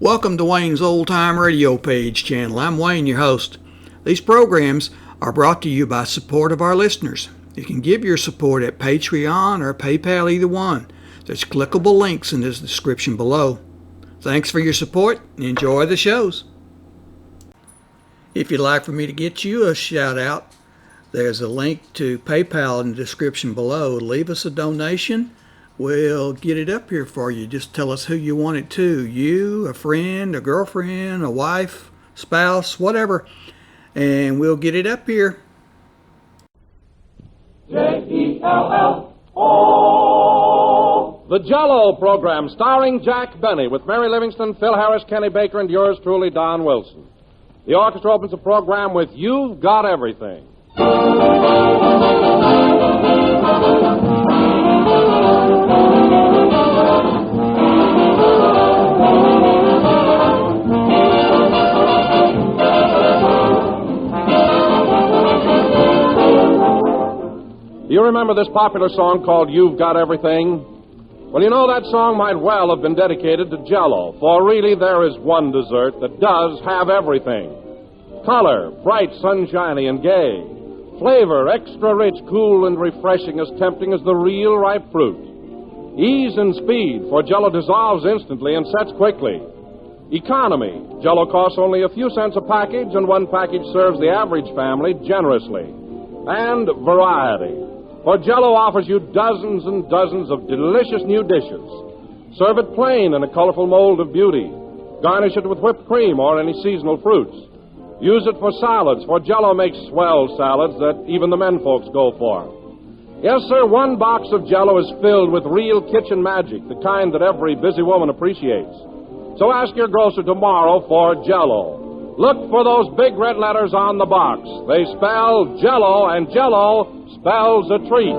Welcome to Wayne's Old Time Radio Page channel. I'm Wayne, your host. These programs are brought to you by support of our listeners. You can give your support at Patreon or PayPal, either one. There's clickable links in the description below. Thanks for your support and enjoy the shows. If you'd like for me to get you a shout out, there's a link to PayPal in the description below. Leave us a donation. We'll get it up here for you. Just tell us who you want it to. You, a friend, a girlfriend, a wife, spouse, whatever. And we'll get it up here. Jell-O. The Jell-O program starring Jack Benny with Mary Livingston, Phil Harris, Kenny Baker, and yours truly, Don Wilson. The orchestra opens the program with You've Got Everything. Do you remember this popular song called You've Got Everything? Well, you know that song might well have been dedicated to Jell-O, for really there is one dessert that does have everything. Color, bright, sunshiny, and gay. Flavor, extra rich, cool, and refreshing, as tempting as the real ripe fruit. Ease and speed, for Jell-O dissolves instantly and sets quickly. Economy, Jell-O costs only a few cents a package, and one package serves the average family generously. And variety. For Jell-O offers you dozens and dozens of delicious new dishes. Serve it plain in a colorful mold of beauty. Garnish it with whipped cream or any seasonal fruits. Use it for salads, for Jell-O makes swell salads that even the men folks go for. Yes, sir, one box of Jell-O is filled with real kitchen magic, the kind that every busy woman appreciates. So ask your grocer tomorrow for Jell-O. Look for those big red letters on the box. They spell Jell-O, and Jell-O spells a treat.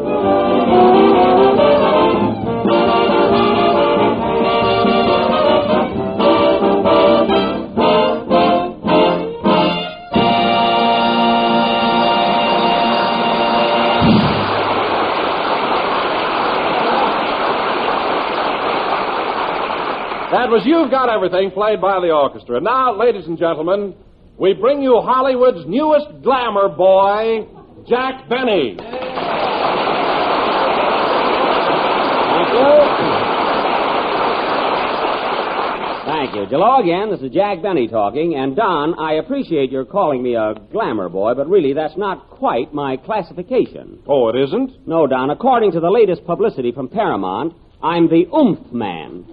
That was You've Got Everything, played by the orchestra. Now, ladies and gentlemen, we bring you Hollywood's newest glamour boy, Jack Benny. Thank you. Hello again. This is Jack Benny talking. And, Don, I appreciate your calling me a glamour boy, but really that's not quite my classification. Oh, it isn't? No, Don. According to the latest publicity from Paramount, I'm the oomph man.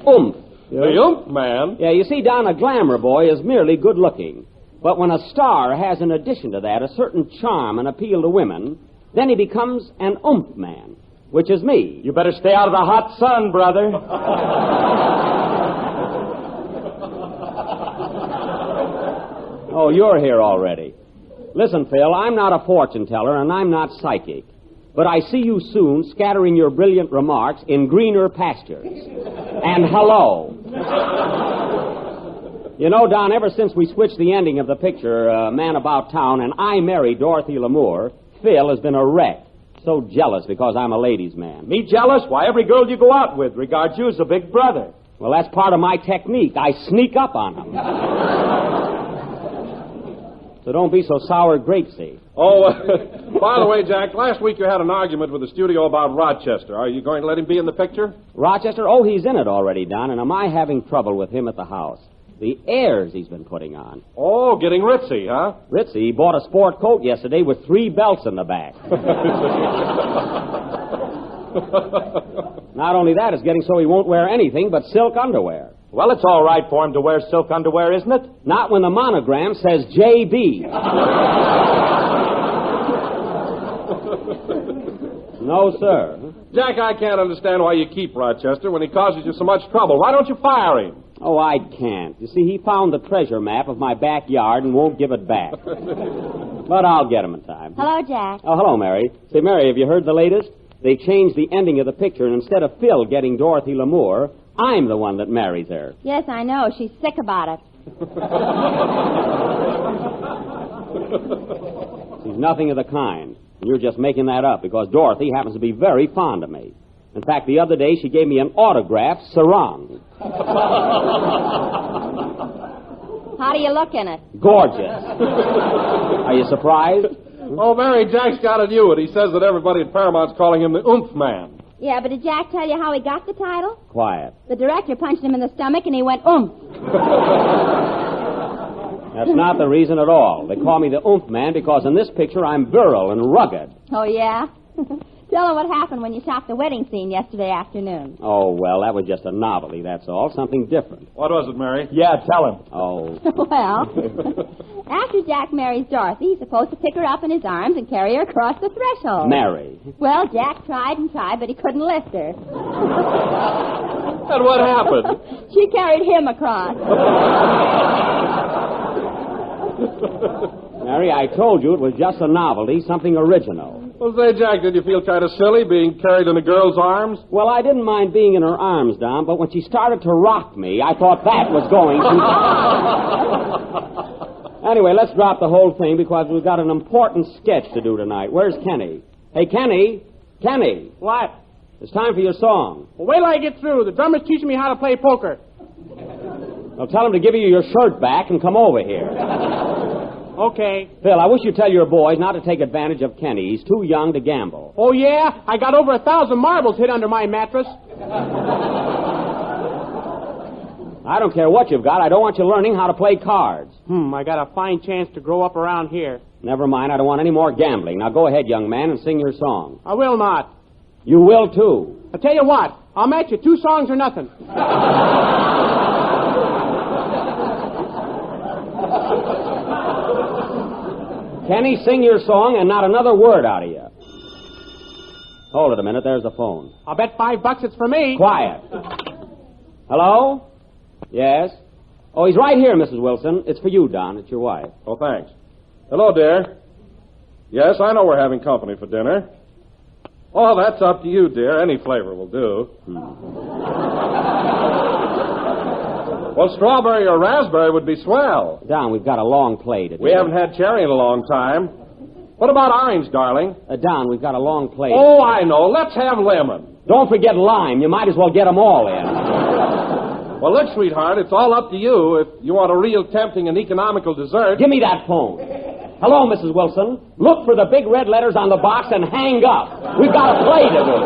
Oomph. The oomph man? Yeah, you see, Don, a glamour boy is merely good looking. But when a star has, in addition to that, a certain charm and appeal to women, then he becomes an oomph man, which is me. You better stay out of the hot sun, brother. Oh, you're here already. Listen, Phil, I'm not a fortune teller and I'm not psychic. But I see you soon scattering your brilliant remarks in greener pastures. And hello. You know, Don, ever since we switched the ending of the picture, Man About Town, and I married Dorothy Lamour, Phil has been a wreck. So jealous because I'm a ladies' man. Me jealous? Why, every girl you go out with regards you as a big brother. Well, that's part of my technique. I sneak up on them. So don't be so sour grapesy. Oh, by the way, Jack, last week you had an argument with the studio about Rochester. Are you going to let him be in the picture? Rochester? Oh, he's in it already, Don, and am I having trouble with him at the house? The airs he's been putting on. Oh, getting ritzy, huh? Ritzy? He bought a sport coat yesterday with 3 belts in the back. Not only that, it's getting so he won't wear anything but silk underwear. Well, it's all right for him to wear silk underwear, isn't it? Not when the monogram says J.B. No, sir. Jack, I can't understand why you keep Rochester when he causes you so much trouble. Why don't you fire him? Oh, I can't. You see, he found the treasure map of my backyard and won't give it back. But I'll get him in time. Hello, Jack. Oh, hello, Mary. Say, Mary, have you heard the latest? They changed the ending of the picture, and instead of Phil getting Dorothy Lamour, I'm the one that marries her. Yes, I know. She's sick about it. She's nothing of the kind. And you're just making that up because Dorothy happens to be very fond of me. In fact, the other day she gave me an autographed sarong. How do you look in it? Gorgeous. Are you surprised? Oh, Mary, Jack's got a new one. He says that everybody at Paramount's calling him the Oomph Man. Yeah, but did Jack tell you how he got the title? Quiet. The director punched him in the stomach and he went, oomph. That's not the reason at all. They call me the Oomph Man because in this picture I'm virile and rugged. Oh, yeah? Tell him what happened when you shot the wedding scene yesterday afternoon. Oh, well, that was just a novelty, that's all. Something different. What was it, Mary? Yeah, tell him. Oh. Well, after Jack marries Dorothy, he's supposed to pick her up in his arms and carry her across the threshold. Mary. Well, Jack tried and tried, but he couldn't lift her. And what happened? She carried him across. Mary, I told you it was just a novelty, something original. Well, say, Jack, did you feel kind of silly being carried in a girl's arms? Well, I didn't mind being in her arms, Don, but when she started to rock me, I thought that was going too far. Anyway, let's drop the whole thing because we've got an important sketch to do tonight. Where's Kenny? Hey, Kenny! Kenny! What? It's time for your song. Well, wait till I get through. The drummer's teaching me how to play poker. Well, tell him to give you your shirt back and come over here. Okay. Phil, I wish you'd tell your boys not to take advantage of Kenny. He's too young to gamble. Oh, yeah? I got over 1,000 marbles hid under my mattress. I don't care what you've got. I don't want you learning how to play cards. I got a fine chance to grow up around here. Never mind. I don't want any more gambling. Now go ahead, young man, and sing your song. I will not. You will, too. I'll tell you what. I'll match you 2 songs or nothing. Kenny, sing your song and not another word out of you. Hold it a minute. There's the phone. I'll bet $5 it's for me. Quiet. Hello? Yes? Oh, he's right here, Mrs. Wilson. It's for you, Don. It's your wife. Oh, thanks. Hello, dear. Yes, I know we're having company for dinner. Oh, that's up to you, dear. Any flavor will do. Well, strawberry or raspberry would be swell. Don, we've got a long play to do. We haven't had cherry in a long time. What about orange, darling? Don, we've got a long play. Oh, I know. Let's have lemon. Don't forget lime. You might as well get them all in. Well, look, sweetheart, it's all up to you. If you want a real tempting and economical dessert... Give me that phone. Hello, Mrs. Wilson. Look for the big red letters on the box and hang up. We've got a play to do.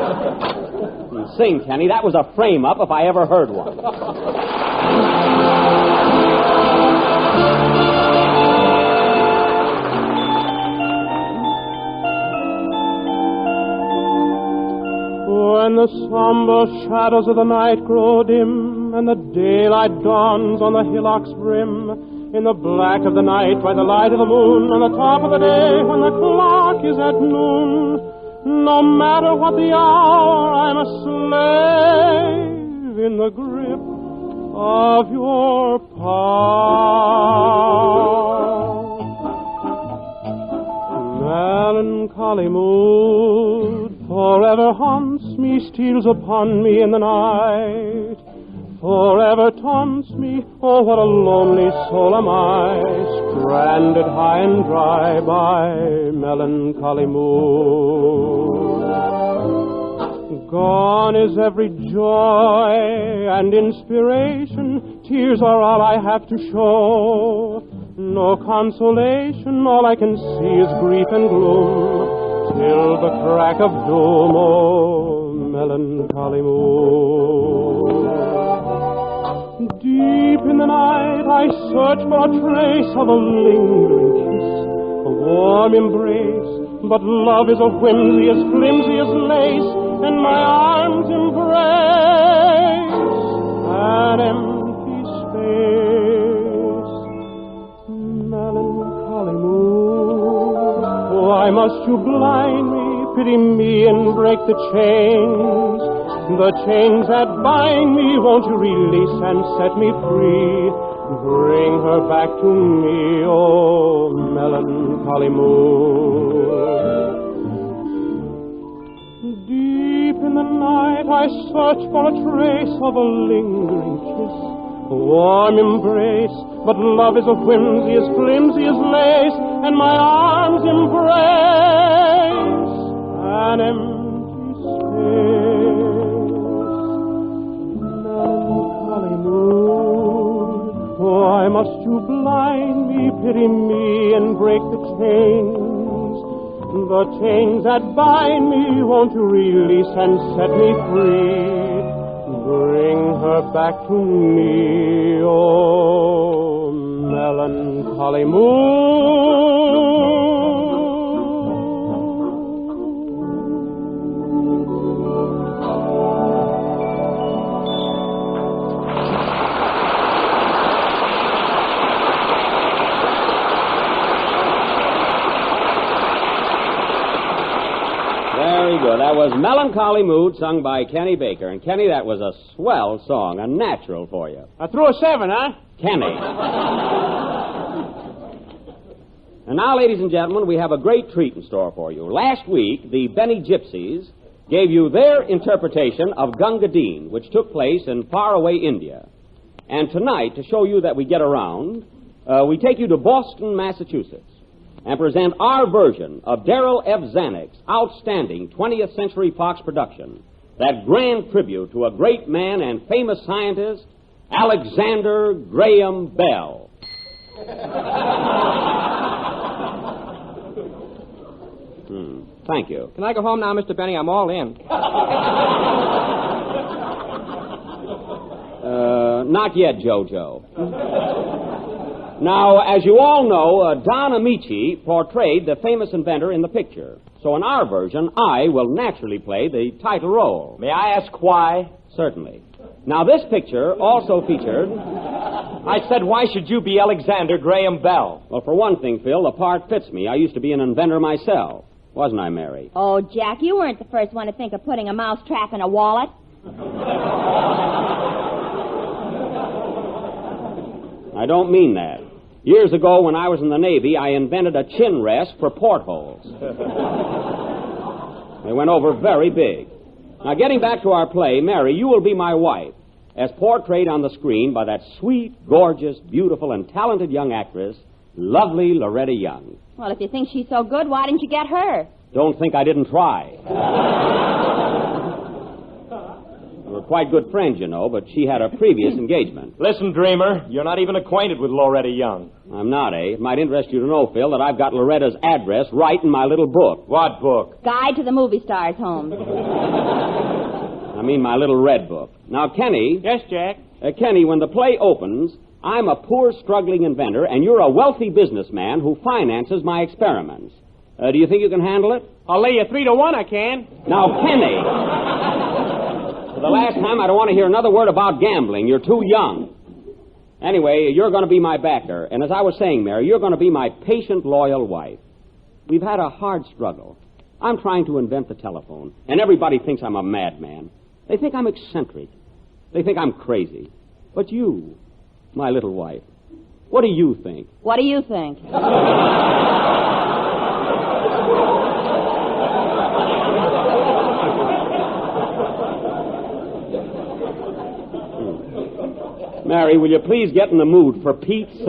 Sing, Kenny. That was a frame-up if I ever heard one. When the somber shadows of the night grow dim, and the daylight dawns on the hillock's brim, in the black of the night by the light of the moon, on the top of the day when the clock is at noon, no matter what the hour, I'm a slave in the grip of your power. Melancholy mood forever haunts me, steals upon me in the night, forever taunts me. Oh, what a lonely soul am I, stranded high and dry by melancholy mood. Gone is every joy and inspiration, tears are all I have to show. No consolation, all I can see is grief and gloom, till the crack of doom, oh, melancholy mood. Deep in the night I search for a trace of a lingering kiss, a warm embrace, but love is a whimsy as flimsy as lace, and my arms embrace an empty space. Melancholy mood, why must you blind me? Pity me and break the chains that bind me. Won't you release and set me free? Bring her back to me, oh melancholy mood. Deep in the night I search for a trace of a lingering kiss, a warm embrace, but love is a whimsy as flimsy as lace, and my arms embrace an empty space. must you blind me, pity me, and break the chains? The chains that bind me, won't you release and set me free? Bring her back to me, oh melancholy moon. Very good. That was Melancholy Mood, sung by Kenny Baker. And, Kenny, that was a swell song, a natural for you. I threw a 7, huh? Kenny. And now, ladies and gentlemen, we have a great treat in store for you. Last week, the Benny Gypsies gave you their interpretation of Gunga Din, which took place in faraway India. And tonight, to show you that we get around, we take you to Boston, Massachusetts, and present our version of Darrell F. Zanuck's outstanding 20th Century Fox production, that grand tribute to a great man and famous scientist, Alexander Graham Bell. Thank you. Can I go home now, Mr. Benny? I'm all in. Not yet, Jojo. Now, as you all know, Don Amici portrayed the famous inventor in the picture. So in our version, I will naturally play the title role. May I ask why? Certainly. Now, this picture also featured... I said, why should you be Alexander Graham Bell? Well, for one thing, Phil, the part fits me. I used to be an inventor myself. Wasn't I, Mary? Oh, Jack, you weren't the first one to think of putting a mousetrap in a wallet. I don't mean that. Years ago, when I was in the Navy, I invented a chin rest for portholes. They went over very big. Now, getting back to our play, Mary, you will be my wife, as portrayed on the screen by that sweet, gorgeous, beautiful, and talented young actress, lovely Loretta Young. Well, if you think she's so good, why didn't you get her? Don't think I didn't try. We were quite good friends, you know, but she had a previous engagement. Listen, Dreamer, you're not even acquainted with Loretta Young. I'm not, eh? It might interest you to know, Phil, that I've got Loretta's address right in my little book. What book? Guide to the Movie Star's Home. I mean my little red book. Now, Kenny... Yes, Jack? Kenny, when the play opens, I'm a poor, struggling inventor, and you're a wealthy businessman who finances my experiments. Do you think you can handle it? I'll lay you 3-1, I can. Now, Kenny... For the last time, I don't want to hear another word about gambling. You're too young. Anyway, you're going to be my backer. And as I was saying, Mary, you're going to be my patient, loyal wife. We've had a hard struggle. I'm trying to invent the telephone, and everybody thinks I'm a madman. They think I'm eccentric. They think I'm crazy. But you, my little wife, what do you think? What do you think? Mary, will you please get in the mood, for Pete's sake?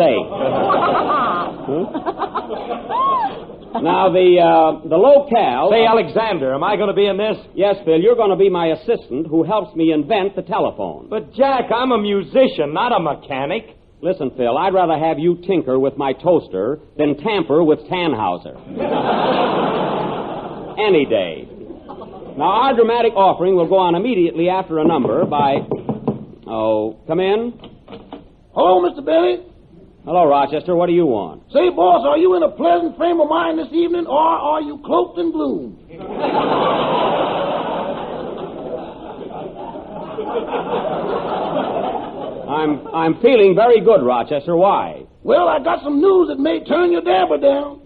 Now, the locale... Say, Alexander, am I going to be in this? Yes, Phil, you're going to be my assistant who helps me invent the telephone. But, Jack, I'm a musician, not a mechanic. Listen, Phil, I'd rather have you tinker with my toaster than tamper with Tannhauser. Any day. Now, our dramatic offering will go on immediately after a number by... Oh, come in. Hello, Mr. Benny. Hello, Rochester. What do you want? Say, boss, are you in a pleasant frame of mind this evening, or are you cloaked in gloom? I'm feeling very good, Rochester. Why? Well, I got some news that may turn your dabber down.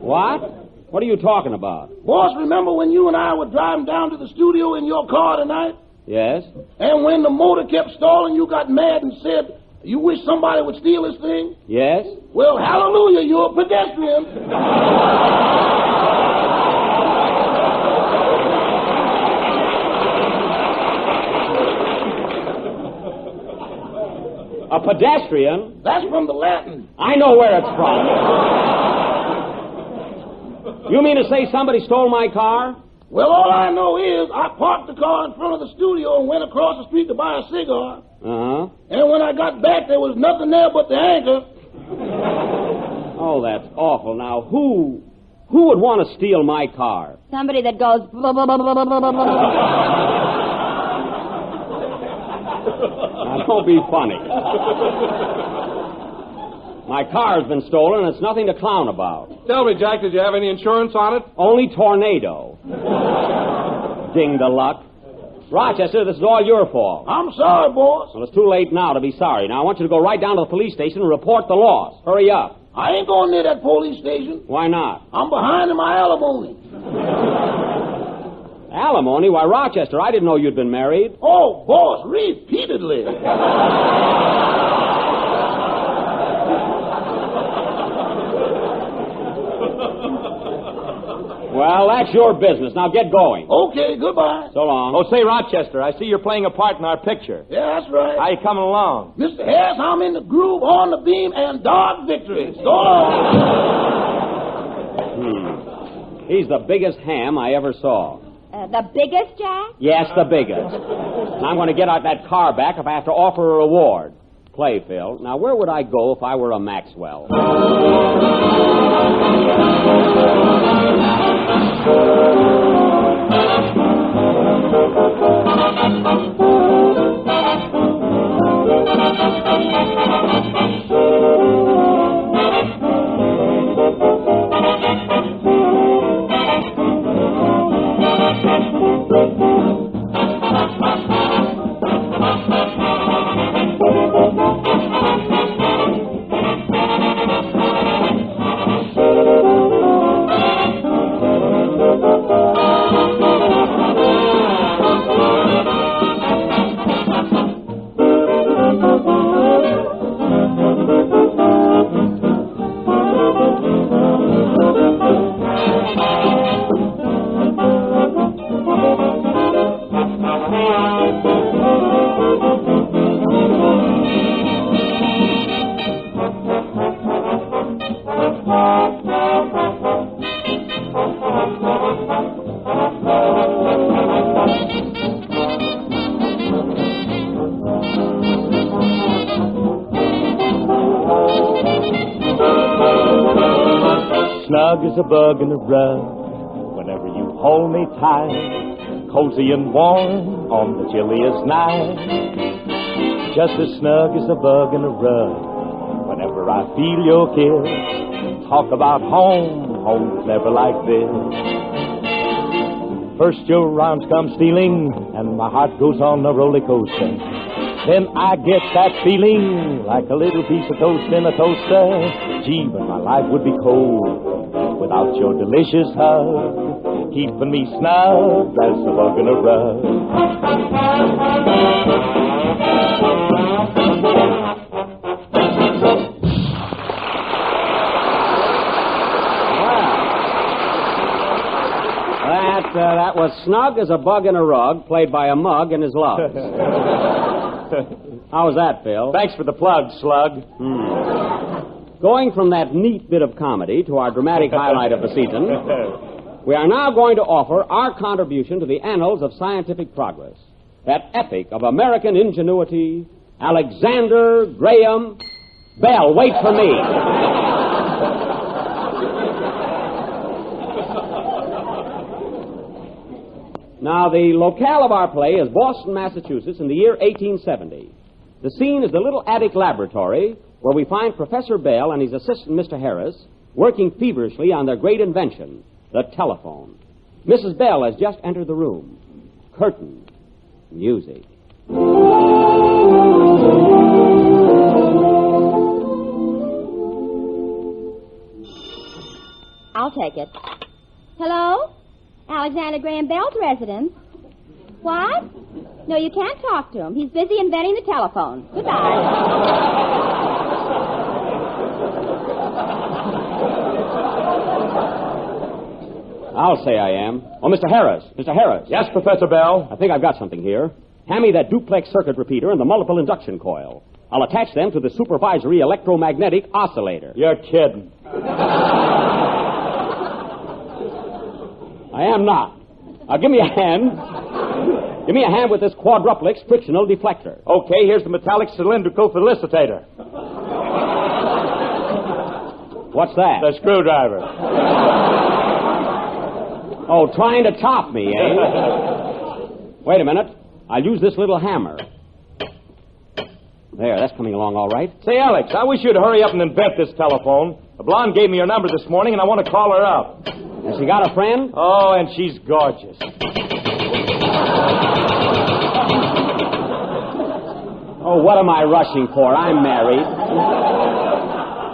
What? What are you talking about? Boss, remember when you and I were driving down to the studio in your car tonight? Yes? And when the motor kept stalling, you got mad and said, you wish somebody would steal this thing? Yes? Well, hallelujah, you're a pedestrian. A pedestrian? That's from the Latin. I know where it's from. You mean to say somebody stole my car? Well, all I know is I parked the car in front of the studio and went across the street to buy a cigar. Uh-huh. And when I got back, there was nothing there but the anchor. Oh, that's awful. Now, who would want to steal my car? Somebody that goes blah, blah, blah, blah, blah, blah, blah, blah. Now, don't be funny. My car's been stolen, and it's nothing to clown about. Tell me, Jack, did you have any insurance on it? Only tornado. Ding the luck. Rochester, this is all your fault. I'm sorry, boss. Well, it's too late now to be sorry. Now, I want you to go right down to the police station and report the loss. Hurry up. I ain't going near that police station. Why not? I'm behind in my alimony. Alimony? Why, Rochester, I didn't know you'd been married. Oh, boss, repeatedly. Well, that's your business. Now get going. Okay, goodbye. So long. Oh, say, Rochester, I see you're playing a part in our picture. Yeah, that's right. How you coming along? Mr. Harris, I'm in the groove, on the beam, and dog victory. So long. He's the biggest ham I ever saw. The biggest, Jack? Yes, the biggest. And I'm going to get out that car back if I have to offer a reward. Play, Phil. Now, where would I go if I were a Maxwell? Snug as a bug in a rug whenever you hold me tight, cozy and warm on the chilliest night. Just as snug as a bug in a rug whenever I feel your kiss. Talk about home, home was never like this. First your arms come stealing and my heart goes on a roller coaster. Then I get that feeling like a little piece of toast in a toaster. Gee, but my life would be cold without your delicious hug, keeping me snug as a bug in a rug. That was Snug as a Bug in a Rug, played by a mug and his lugs. How was that, Phil? Thanks for the plug, Slug. Going from that neat bit of comedy to our dramatic highlight of the season, we are now going to offer our contribution to the annals of scientific progress. That epic of American ingenuity, Alexander Graham Bell. Wait for me. Now, the locale of our play is Boston, Massachusetts, in the year 1870. The scene is the little attic laboratory where we find Professor Bell and his assistant, Mr. Harris, working feverishly on their great invention, the telephone. Mrs. Bell has just entered the room. Curtain. Music. I'll take it. Hello? Alexander Graham Bell's residence. What? No, you can't talk to him. He's busy inventing the telephone. Goodbye. I'll say I am. Oh, Mr. Harris. Mr. Harris. Yes, Professor Bell? I think I've got something here. Hand me that duplex circuit repeater and the multiple induction coil. I'll attach them to the supervisory electromagnetic oscillator. You're kidding. I am not. Now, give me a hand. Give me a hand with this quadruplix frictional deflector. Okay, here's the metallic cylindrical felicitator. What's that? The screwdriver. Oh, trying to top me, eh? Wait a minute. I'll use this little hammer. There, that's coming along all right. Say, Alex, I wish you'd hurry up and invent this telephone. The blonde gave me your number this morning, and I want to call her up. Has she got a friend? Oh, and she's gorgeous. Oh, what am I rushing for? I'm married.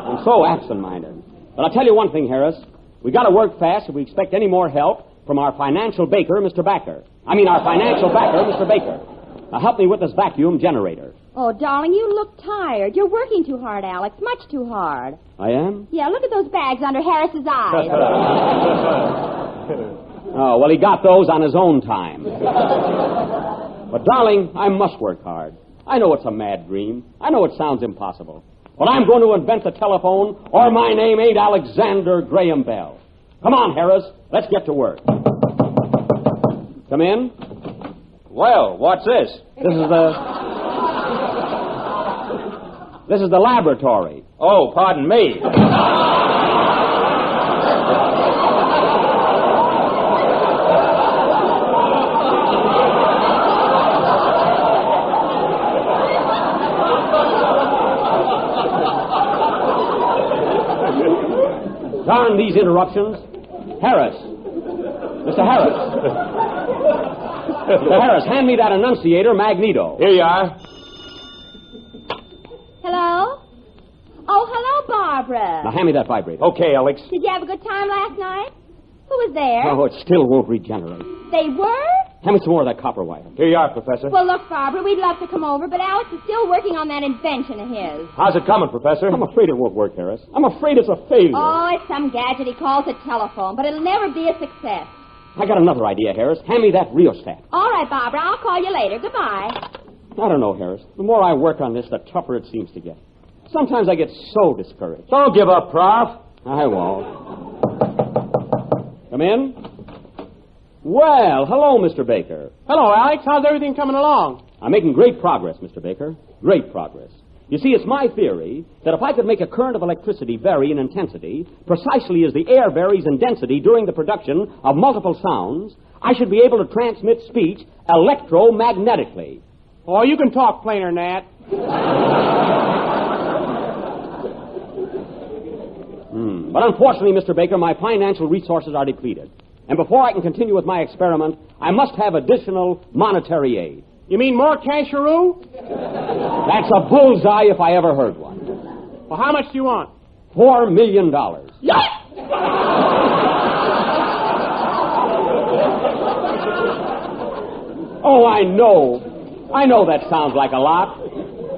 I'm so absent-minded. But I'll tell you one thing, Harris. We got to work fast if we expect any more help from our financial backer, Mr. Baker. Our financial backer, Mr. Baker. Now, help me with this vacuum generator. Oh, darling, you look tired. You're working too hard, Alex. Much too hard. I am? Yeah, look at those bags under Harris's eyes. Oh, well, he got those on his own time. But, darling, I must work hard. I know it's a mad dream. I know it sounds impossible. But I'm going to invent the telephone, or my name ain't Alexander Graham Bell. Come on, Harris. Let's get to work. Come in. Well, what's this? This is the laboratory. Oh, pardon me. Darn these interruptions. Harris. Mr. Harris. Mr. Harris, hand me that annunciator magneto. Here you are. Hello? Oh, hello, Barbara. Now, hand me that vibrator. Okay, Alex. Did you have a good time last night? Who was there? Oh, it still won't regenerate. They were? Hand me some more of that copper wire. Here you are, Professor. Well, look, Barbara, we'd love to come over, but Alex is still working on that invention of his. How's it coming, Professor? I'm afraid it won't work, Harris. I'm afraid it's a failure. Oh, it's some gadget he calls a telephone, but it'll never be a success. I got another idea, Harris. Hand me that rheostat. All right, Barbara, I'll call you later. Goodbye. I don't know, Harris. The more I work on this, the tougher it seems to get. Sometimes I get so discouraged. Don't give up, Prof. I won't. Come in. Well, hello, Mr. Baker. Hello, Alex. How's everything coming along? I'm making great progress, Mr. Baker. Great progress. You see, it's my theory that if I could make a current of electricity vary in intensity precisely as the air varies in density during the production of multiple sounds, I should be able to transmit speech electromagnetically. Oh, you can talk plainer than that. But unfortunately, Mr. Baker, my financial resources are depleted. And before I can continue with my experiment, I must have additional monetary aid. You mean more casheroo? That's a bullseye if I ever heard one. Well, how much do you want? $4 million. Oh, I know. I know that sounds like a lot.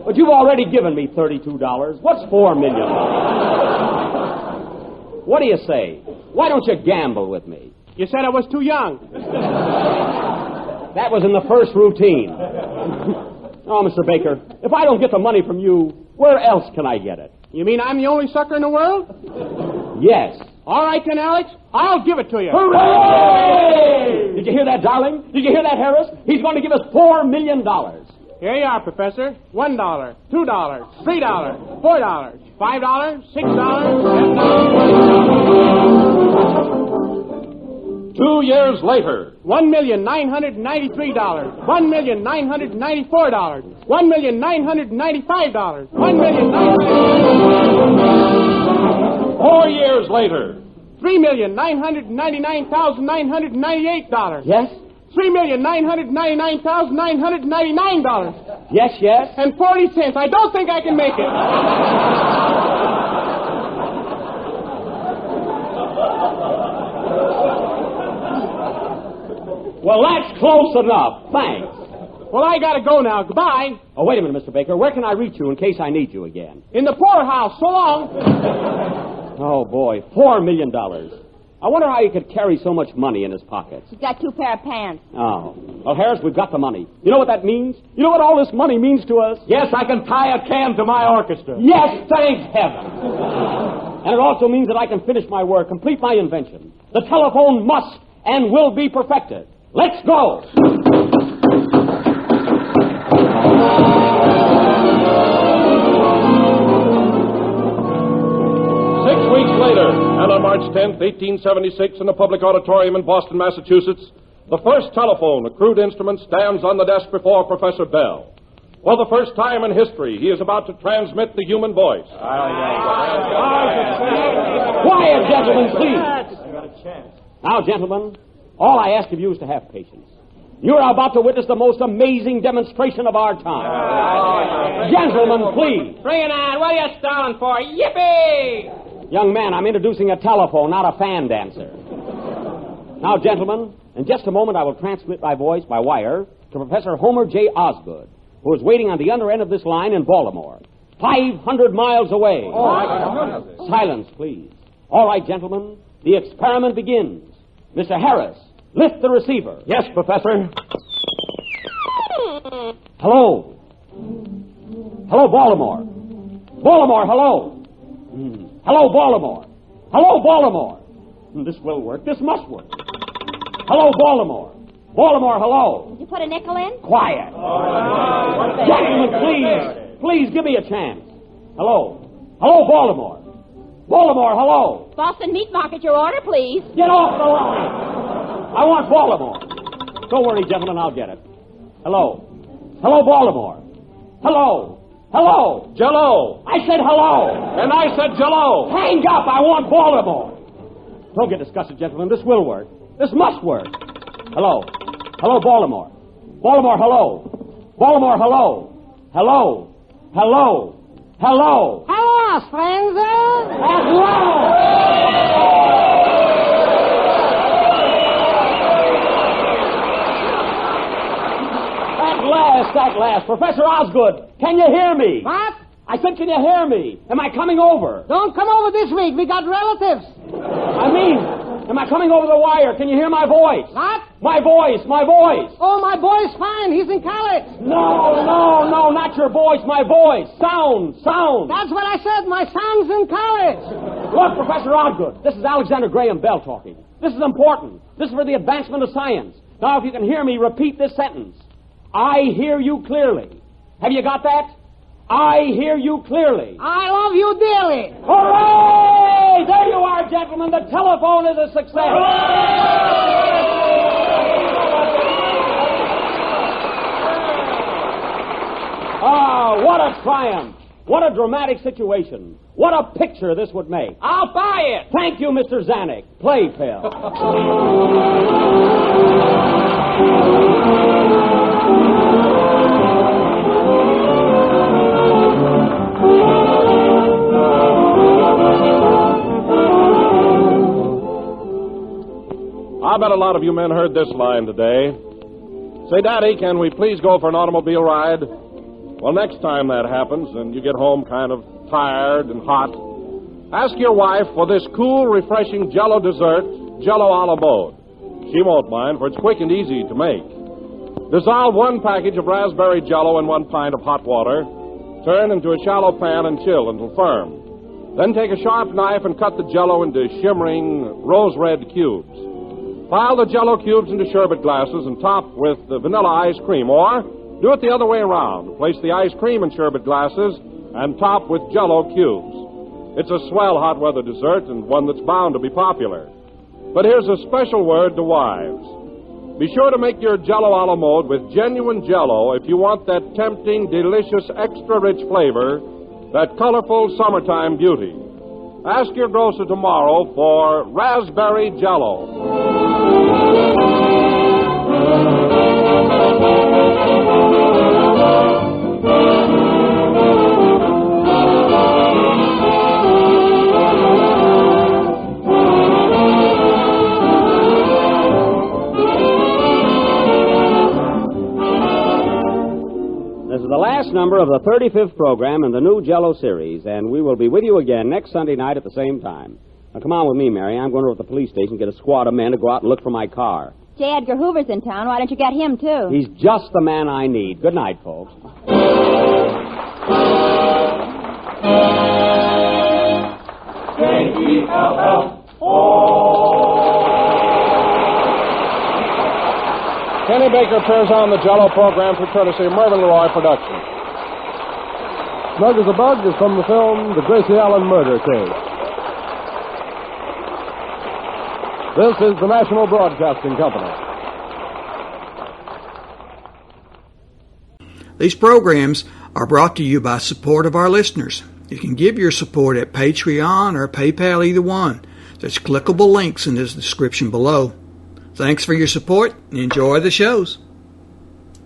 But you've already given me $32. What's $4 million? What do you say? Why don't you gamble with me? You said I was too young. That was in the first routine. Oh, Mr. Baker, if I don't get the money from you, where else can I get it? You mean I'm the only sucker in the world? Yes. All right, then, Alex. I'll give it to you. Hooray! Did you hear that, darling? Did you hear that, Harris? He's going to give us $4 million. Here you are, Professor. $1, $2, $3, $4, $5, $6, $10. 2 years later. $1,993. $1,994. $1,995. $1,995. 4 years later. $3,999,998. Yes? $3,999,999. Yes, yes. And 40 cents. I don't think I can make it. Well, that's close enough. Thanks. Well, I gotta go now. Goodbye. Oh, wait a minute, Mr. Baker. Where can I reach you in case I need you again? In the poorhouse. So long. Oh, boy. $4 million. I wonder how he could carry so much money in his pockets. He's got 2 pair of pants. Oh. Well, Harris, we've got the money. You know what that means? You know what all this money means to us? Yes, I can tie a can to my orchestra. Yes, thank heaven. And it also means that I can finish my work, complete my invention. The telephone must and will be perfected. Let's go! 6 weeks later, and on March 10th, 1876, in the public auditorium in Boston, Massachusetts, the first telephone, a crude instrument, stands on the desk before Professor Bell. For the first time in history, he is about to transmit the human voice. Quiet, gentlemen, please. Now, gentlemen, all I ask of you is to have patience. You're about to witness the most amazing demonstration of our time. Gentlemen, please. Bring it on. What are you stalling for? Yippee! Young man, I'm introducing a telephone, not a fan dancer. Now, gentlemen, in just a moment I will transmit my voice by wire to Professor Homer J. Osgood, who is waiting on the other end of this line in Baltimore, 500 miles away. Silence, please. All right, gentlemen, the experiment begins. Mr. Harris, lift the receiver. Yes, Professor. Hello. Hello, Baltimore. Baltimore, hello. Hello, Baltimore. Hello, Baltimore. This will work. This must work. Hello, Baltimore. Baltimore, hello. Did you put a nickel in? Quiet. Gentlemen, please. Please give me a chance. Hello. Hello, Baltimore. Baltimore, hello. Boston Meat Market, your order, please. Get off the line. I want Baltimore. Don't worry, gentlemen, I'll get it. Hello. Hello, Baltimore. Hello. Hello. Jell-o. I said hello. And I said jell-o. Hang up. I want Baltimore. Don't get disgusted, gentlemen. This will work. This must work. Hello. Hello, Baltimore. Baltimore, hello. Baltimore, hello. Hello. Hello. Hello. Hello, stranger. At last. At last. Professor Osgood, can you hear me? What? I said, can you hear me? Am I coming over? Don't come over this week. We got relatives. I mean, am I coming over the wire? Can you hear my voice? What? My voice. Oh, my boy's fine. He's in college. No, not your voice, my voice. Sound. That's what I said. My son's in college. Look, Professor Osgood, this is Alexander Graham Bell talking. This is important. This is for the advancement of science. Now, if you can hear me, repeat this sentence. I hear you clearly. Have you got that? I hear you clearly. I love you dearly. Hooray! There you are, gentlemen. The telephone is a success. Ah, what a triumph. What a dramatic situation. What a picture this would make. I'll buy it. Thank you, Mr. Zanuck. Play, Phil. I bet a lot of you men heard this line today. Say, Daddy, can we please go for an automobile ride? Well, next time that happens and you get home kind of tired and hot, ask your wife for this cool, refreshing Jell-o dessert, Jell-o a la mode. She won't mind, for it's quick and easy to make. Dissolve 1 package of raspberry Jell-o in 1 pint of hot water. Turn into a shallow pan and chill until firm. Then take a sharp knife and cut the Jell-o into shimmering rose-red cubes. Pile the Jell-o cubes into sherbet glasses and top with the vanilla ice cream, or do it the other way around. Place the ice cream in sherbet glasses and top with Jell-o cubes. It's a swell hot weather dessert and one that's bound to be popular. But here's a special word to wives. Be sure to make your Jell-o a la mode with genuine Jell-o if you want that tempting, delicious, extra-rich flavor, that colorful summertime beauty. Ask your grocer tomorrow for raspberry Jell-o. This is the last number of the 35th program in the new Jell-o series, and we will be with you again next Sunday night at the same time. Now, come on with me, Mary. I'm going over to the police station, get a squad of men to go out and look for my car. J. Edgar Hoover's in town. Why don't you get him, too? He's just the man I need. Good night, folks. Jell-o. Kenny Baker appears on the jell-o program for courtesy of Mervyn LeRoy Productions. Snug as a Bug is from the film The Gracie Allen Murder Case. This is the National Broadcasting Company. These programs are brought to you by support of our listeners. You can give your support at Patreon or PayPal, either one. There's clickable links in the description below. Thanks for your support and enjoy the shows.